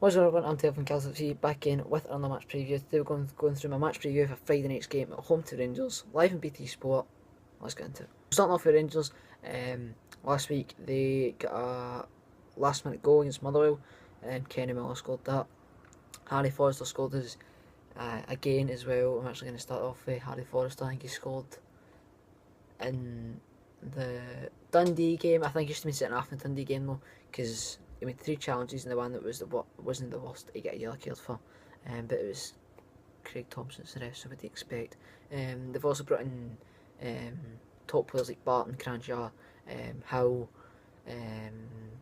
What's up everyone, I'm Taylor from Killie, back in with another match preview. Today we're going through my match preview for Friday night's game at home to Rangers, live in BT Sport. Let's get into it. Starting off with Rangers, last week they got a last minute goal against Motherwell and Kenny Miller scored that. Harry Forrester scored his again as well. I'm actually going to start off with Harry Forrester. I think he scored in the Dundee game. I think he should have been sitting off in the Dundee game though, because he made 3 challenges and the one that wasn't the worst he got a yellow card for, but it was Craig Thompson's the rest, so what do you expect? They've also brought in top players like Barton, Cranchar, Howe,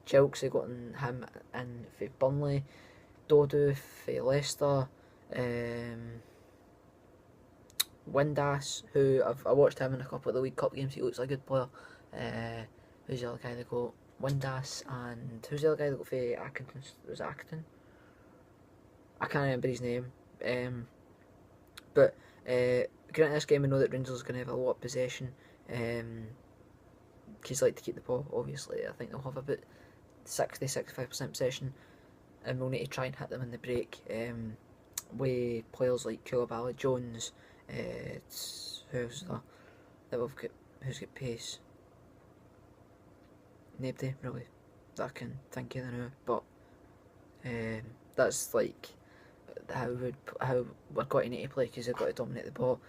Chilks. They got in him in for Burnley, Dodo for Leicester, Windass, who I watched him in a couple of the League Cup games. He looks like a good player. Who's the other guy they got? Windass, and who's the other guy that got for Accrington? Was it Accrington? I can't remember his name. But granted, this game we know that Rangers are going to have a lot of possession. Because like to keep the ball, obviously. I think they'll have about 60-65% possession, and we'll need to try and hit them in the break. With players like Killie, Jones, who's who's got pace? Nobody really that I can think of now, but that's like how we're going to need to play, because they've got to dominate the ball.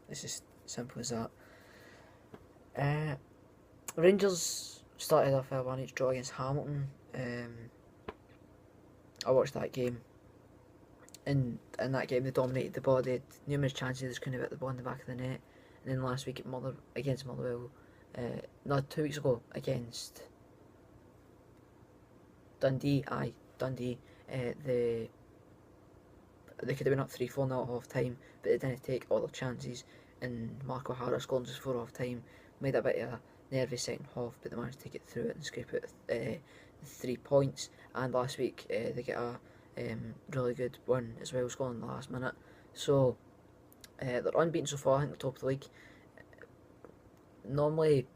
It's just simple as that. Rangers started off a 1-1 draw against Hamilton. I watched that game. In that game they dominated the ball. They had numerous chances. They just couldn't hit the ball in the back of the net. And then last week against Motherwell, no, 2 weeks ago against Dundee, they could have been up 3-4 now at half time, but they didn't take all their chances, and Mark O'Hara scored just 4 half time, made a bit of a nervous second half, but they managed to get through it and scrape out 3 points. And last week they get a really good win as well, scoring in the last minute. So they're unbeaten so far. I think they're top of the league. Normally,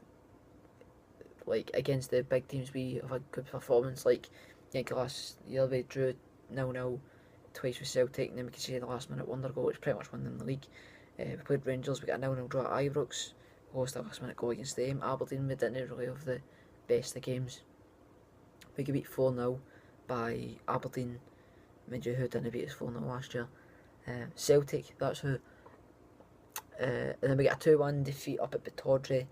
like against the big teams, we have a good performance. Like I think last year we drew 0-0 twice with Celtic, and then we could see the last minute wonder goal, which pretty much won them the league. We played Rangers, we got a 0-0 draw at Ibrox, lost a last minute goal against them. Aberdeen, we didn't really have the best of games. We got beat 4-0 by Aberdeen, mind you, who didn't beat us 4-0 last year. Celtic, that's who. And then we get a 2-1 defeat up at Batodry,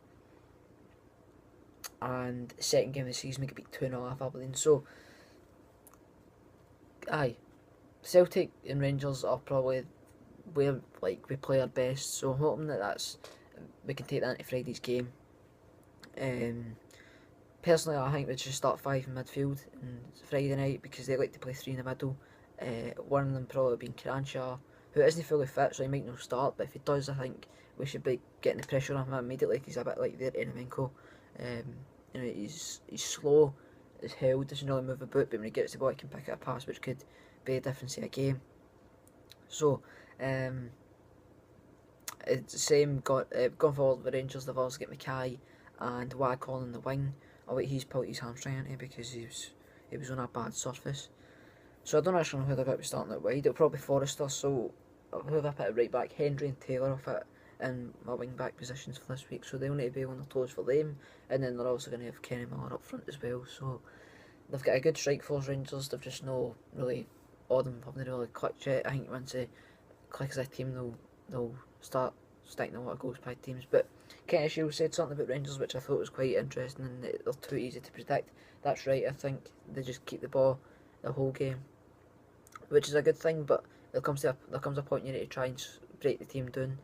and second game of the season we get beat 2-0 off Aberdeen. So Celtic and Rangers are probably where we play our best, so I'm hoping that we can take that into Friday's game. Personally, I think we should start 5 in midfield on Friday night, because they like to play 3 in the middle. One of them probably being Cranchar, who isn't fully fit, so he might not start, but if he does, I think we should be getting the pressure on him immediately, because he's a bit like their Eremenko. He's slow as hell, doesn't really move about, but when he gets the ball he can pick up a pass, which could be a difference in a game. So it's the same going forward with Rangers. They've also got Mackay and Waghorn in the wing. Oh wait, he's pulled his hamstring into because he was on a bad surface. So I don't actually know who they're going to be starting that wide. It'll probably be Forrester, so whoever I put it right back, Hendry and Taylor will fit in my wing back positions for this week, so they'll need to be on their toes for them. And then they're also going to have Kenny Miller up front as well, so they've got a good strike force, Rangers. They've just no really, all of them haven't really clicked yet. I think once they click as a team, they'll start sticking a lot of goals by teams. But Kenny Shield said something about Rangers which I thought was quite interesting, and they're too easy to predict. That's right, I think they just keep the ball the whole game, which is a good thing, but there comes a point you need to try and break the team down.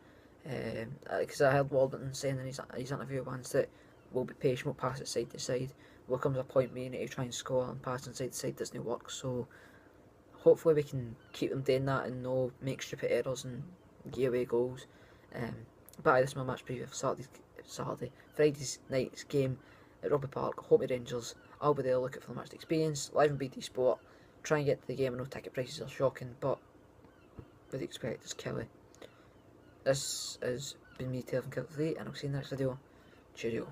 Because I heard Warburton saying in his interview once that we'll be patient, we'll pass it side to side. There comes a point where you need to try and score, and passing side to side doesn't work. So hopefully we can keep them doing that and no make stupid errors and give away goals. But this is my match preview for Friday's night's game at Rugby Park, home to Rangers. I'll be there looking for the match experience, live on BT Sport. Try and get to the game. I know ticket prices are shocking, but what do you expect? It's Killie. This has been me, Taylor from Killie, and I'll see you in the next video. Cheerio.